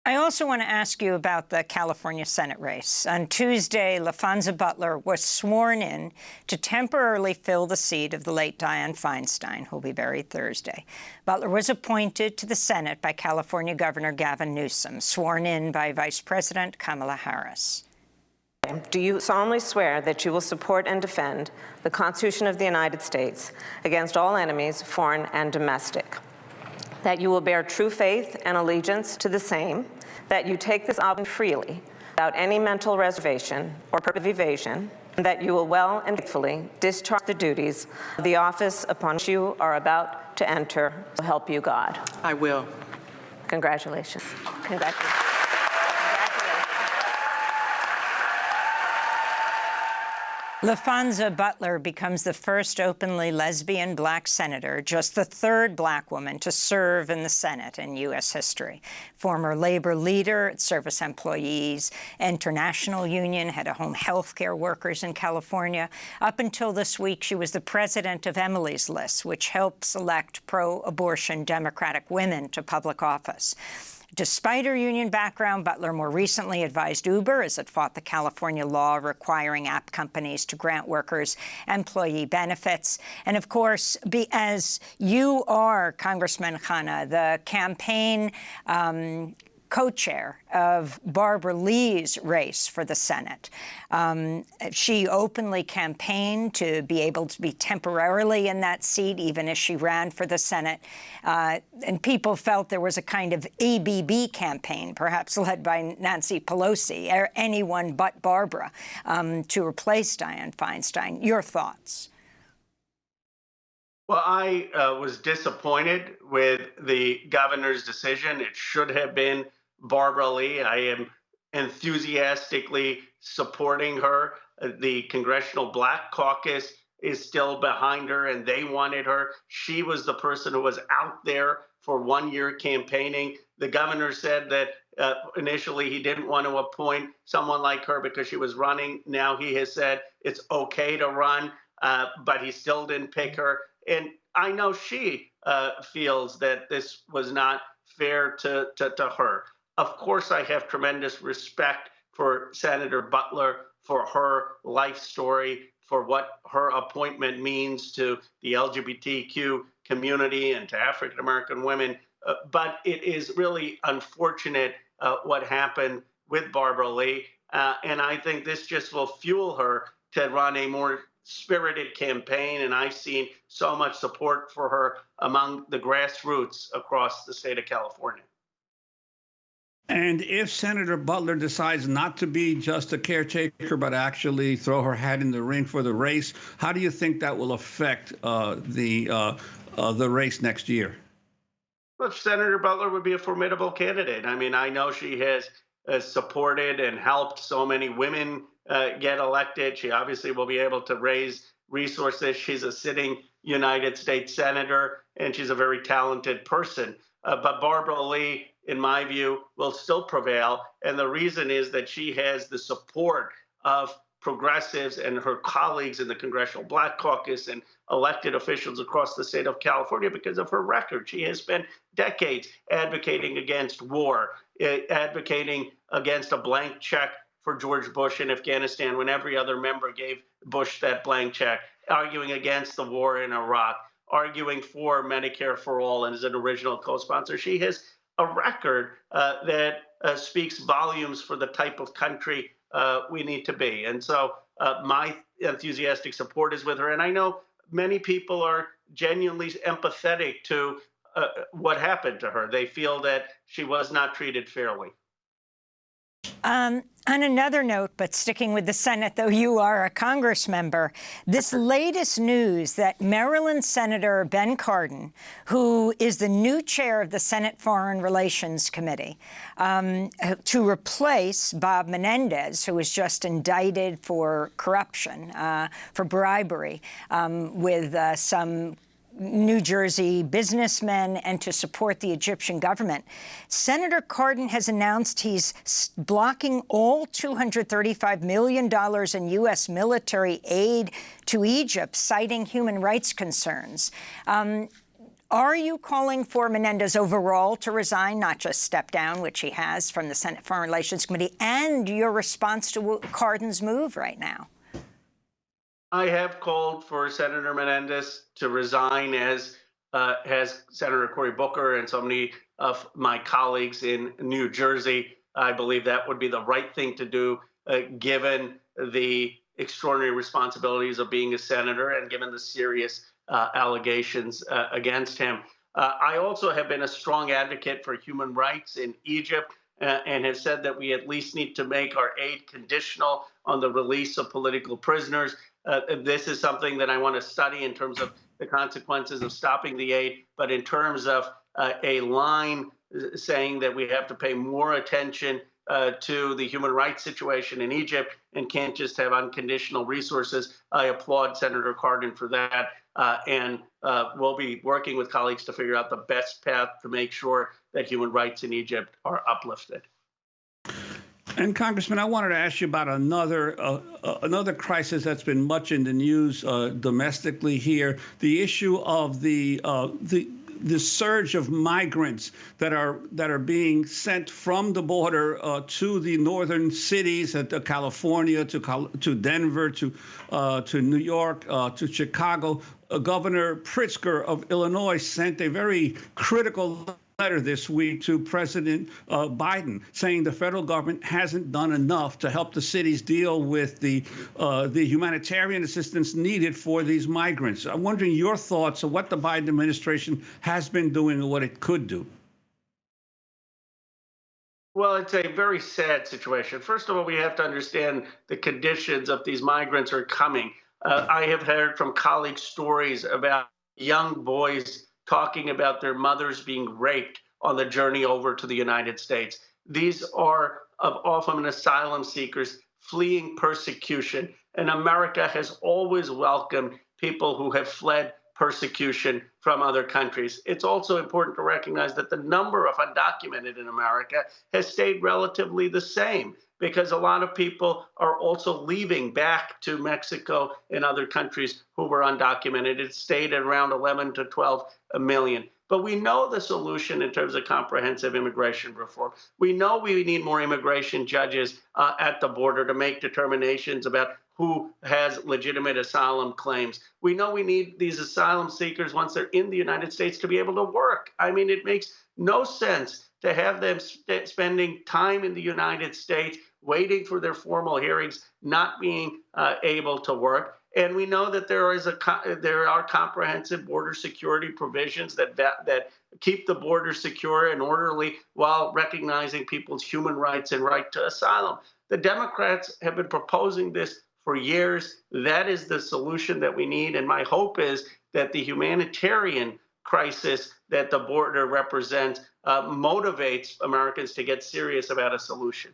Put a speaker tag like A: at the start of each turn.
A: I also want to ask you about the California Senate race. On Tuesday, Laphonza Butler was sworn in to temporarily fill the seat of the late Dianne Feinstein, who will be buried Thursday. Butler was appointed to the Senate by California Governor Gavin Newsom, sworn in by Vice President Kamala Harris.
B: Do you solemnly swear that you will support and defend the Constitution of the United States against all enemies, foreign and domestic? That you will bear true faith and allegiance to the same, that you take this obligation freely, without any mental reservation or purpose of evasion, and that you will well and faithfully discharge the duties of the office upon which you are about to enter. So help you God.
C: I will.
B: Congratulations. Congratulations.
A: Laphonza Butler becomes the first openly lesbian black senator, just the third black woman to serve in the Senate in U.S. history. Former labor leader, service employees, international union, head of home health care workers in California. Up until this week, she was the president of Emily's List, which helps elect pro-abortion Democratic women to public office. Despite her union background, Butler more recently advised Uber as it fought the California law requiring app companies to grant workers employee benefits. And of course, as you are, Congressman Khanna, the campaign co-chair of Barbara Lee's race for the Senate. She openly campaigned to be able to be temporarily in that seat, even as she ran for the Senate. And people felt there was a kind of ABB campaign, perhaps led by Nancy Pelosi, or anyone but Barbara, to replace Dianne Feinstein. Your thoughts?
D: Well, I was disappointed with the governor's decision. It should have been Barbara Lee. I am enthusiastically supporting her. The Congressional Black Caucus is still behind her, and they wanted her. She was the person who was out there for 1 year campaigning. The governor said that initially he didn't want to appoint someone like her because she was running. Now he has said it's okay to run, but he still didn't pick her. And I know she feels that this was not fair to her. Of course, I have tremendous respect for Senator Butler, for her life story, for what her appointment means to the LGBTQ community and to African-American women. But it is really unfortunate what happened with Barbara Lee. And I think this just will fuel her to run a more spirited campaign. And I've seen so much support for her among the grassroots across the state of California.
E: And if Senator Butler decides not to be just a caretaker, but actually throw her hat in the ring for the race, how do you think that will affect the race next year?
D: Well, Senator Butler would be a formidable candidate. I mean, I know she has supported and helped so many women get elected. She obviously will be able to raise resources. She's a sitting United States senator, and she's a very talented person. But Barbara Lee, in my view, will still prevail. And the reason is that she has the support of progressives and her colleagues in the Congressional Black Caucus and elected officials across the state of California because of her record. She has spent decades advocating against war, advocating against a blank check for George Bush in Afghanistan when every other member gave Bush that blank check, arguing against the war in Iraq, arguing for Medicare for all, and as an original co-sponsor. She has a record that speaks volumes for the type of country we need to be. And so my enthusiastic support is with her. And I know many people are genuinely empathetic to what happened to her. They feel that she was not treated fairly.
A: On another note, but sticking with the Senate, though you are a Congress member, this latest news that Maryland Senator Ben Cardin, who is the new chair of the Senate Foreign Relations Committee, to replace Bob Menendez, who was just indicted for corruption, for bribery, with some New Jersey businessmen and to support the Egyptian government. Senator Cardin has announced he's blocking all $235 million in U.S. military aid to Egypt, citing human rights concerns. Are you calling for Menendez overall to resign, not just step down, which he has from the Senate Foreign Relations Committee, and your response to Cardin's move right now?
D: I have called for Senator Menendez to resign, as has Senator Cory Booker and so many of my colleagues in New Jersey. I believe that would be the right thing to do, given the extraordinary responsibilities of being a senator and given the serious allegations against him. I also have been a strong advocate for human rights in Egypt and have said that we at least need to make our aid conditional on the release of political prisoners. This is something that I want to study in terms of the consequences of stopping the aid, but in terms of a line saying that we have to pay more attention to the human rights situation in Egypt and can't just have unconditional resources. I applaud Senator Cardin for that, and we'll be working with colleagues to figure out the best path to make sure that human rights in Egypt are uplifted.
E: And Congressman, I wanted to ask you about another crisis that's been much in the news domestically here: the issue of the surge of migrants that are being sent from the border to the northern cities, at California, to Denver, to New York, to Chicago. Governor Pritzker of Illinois sent a very critical letter this week to President Biden, saying the federal government hasn't done enough to help the cities deal with the humanitarian assistance needed for these migrants. I'm wondering your thoughts on what the Biden administration has been doing and what it could do.
D: Well, it's a very sad situation. First of all, we have to understand the conditions of these migrants are coming. I have heard from colleagues stories about young boys talking about their mothers being raped on the journey over to the United States. These are often asylum seekers fleeing persecution, and America has always welcomed people who have fled persecution from other countries. It's also important to recognize that the number of undocumented in America has stayed relatively the same, because a lot of people are also leaving back to Mexico and other countries who were undocumented. It stayed at around 11 to 12 million. But we know the solution in terms of comprehensive immigration reform. We know we need more immigration judges at the border to make determinations about who has legitimate asylum claims. We know we need these asylum seekers, once they're in the United States, to be able to work. I mean, it makes no sense to have them spending time in the United States, waiting for their formal hearings, not being able to work. And we know that there are comprehensive border security provisions that keep the border secure and orderly while recognizing people's human rights and right to asylum. The Democrats have been proposing this for years. That is the solution that we need. And my hope is that the humanitarian crisis that the border represents motivates Americans to get serious about a solution.